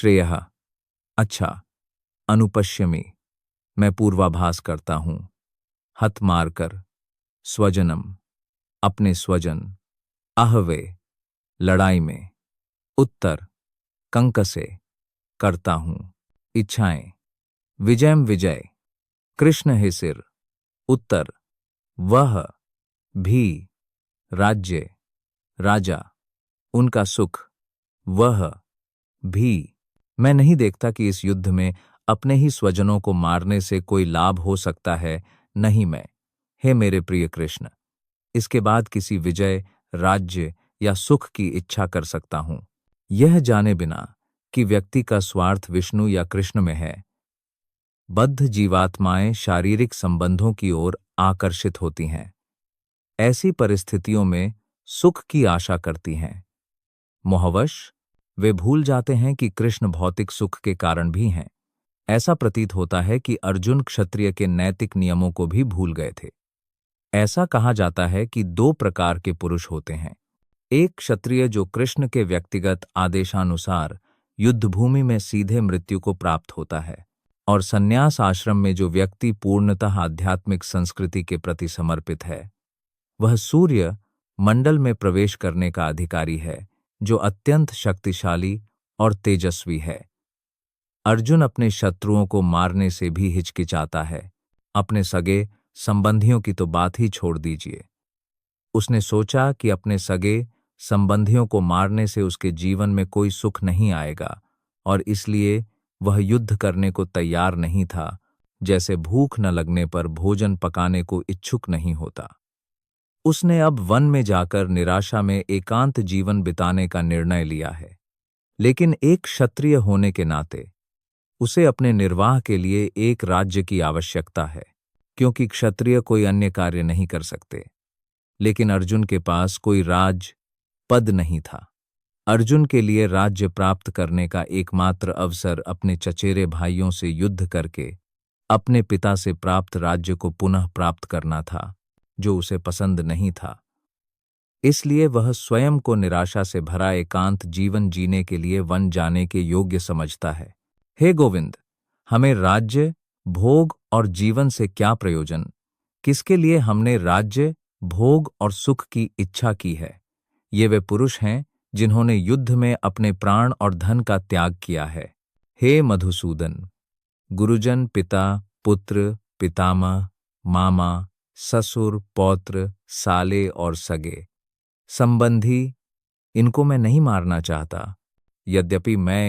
श्रेयः। अच्छा। अनुपश्यमि। मैं पूर्वाभास करता हूं। हत मारकर। स्वजनम। अपने स्वजन। आहवे। लड़ाई में। उत्तर। कंकसे। करता हूं। इच्छाएं। विजयम विजय। कृष्ण हे सिर। उत्तर। वह। भी। राज्य। राजा। उनका सुख। वह। भी। मैं नहीं देखता कि इस युद्ध में अपने ही स्वजनों को मारने से कोई लाभ हो सकता है, नहीं मैं। हे मेरे प्रिय कृष्ण, इसके बाद किसी विजय, राज्य या सुख की इच्छा कर सकता हूं, यह जाने बिना कि व्यक्ति का स्वार्थ विष्णु या कृष्ण में है। बद्ध जीवात्माएं शारीरिक संबंधों की ओर आकर्षित होती हैं। ऐसी परिस्थितियों में सुख की आशा करती हैं। मोहवश वे भूल जाते हैं कि कृष्ण भौतिक सुख के कारण भी हैं। ऐसा प्रतीत होता है कि अर्जुन क्षत्रिय के नैतिक नियमों को भी भूल गए थे। ऐसा कहा जाता है कि दो प्रकार के पुरुष होते हैं। एक क्षत्रिय जो कृष्ण के व्यक्तिगत आदेशानुसार युद्धभूमि में सीधे मृत्यु को प्राप्त होता है, और संन्यास आश्रम में जो व्यक्ति पूर्णतः आध्यात्मिक संस्कृति के प्रति समर्पित है। वह सूर्य मंडल में प्रवेश करने का अधिकारी है, जो अत्यंत शक्तिशाली और तेजस्वी है। अर्जुन अपने शत्रुओं को मारने से भी हिचकिचाता है। अपने सगे संबंधियों की तो बात ही छोड़ दीजिए। उसने सोचा कि अपने सगे संबंधियों को मारने से उसके जीवन में कोई सुख नहीं आएगा, और इसलिए वह युद्ध करने को तैयार नहीं था, जैसे भूख न लगने पर भोजन पकाने को इच्छुक नहीं होता। उसने अब वन में जाकर निराशा में एकांत जीवन बिताने का निर्णय लिया है। लेकिन एक क्षत्रिय होने के नाते उसे अपने निर्वाह के लिए एक राज्य की आवश्यकता है, क्योंकि क्षत्रिय कोई अन्य कार्य नहीं कर सकते। लेकिन अर्जुन के पास कोई राज पद नहीं था। अर्जुन के लिए राज्य प्राप्त करने का एकमात्र अवसर अपने चचेरे भाइयों से युद्ध करके अपने पिता से प्राप्त राज्य को पुनः प्राप्त करना था, जो उसे पसंद नहीं था। इसलिए वह स्वयं को निराशा से भरा एकांत जीवन जीने के लिए वन जाने के योग्य समझता है। हे गोविंद, हमें राज्य, भोग और जीवन से क्या प्रयोजन? किसके लिए हमने राज्य, भोग और सुख की इच्छा की है? ये वे पुरुष हैं जिन्होंने युद्ध में अपने प्राण और धन का त्याग किया है। हे मधुसूदन, गुरुजन, पिता, पुत्र, पितामह, मामा, ससुर, पौत्र, साले और सगे संबंधी, इनको मैं नहीं मारना चाहता। यद्यपि मैं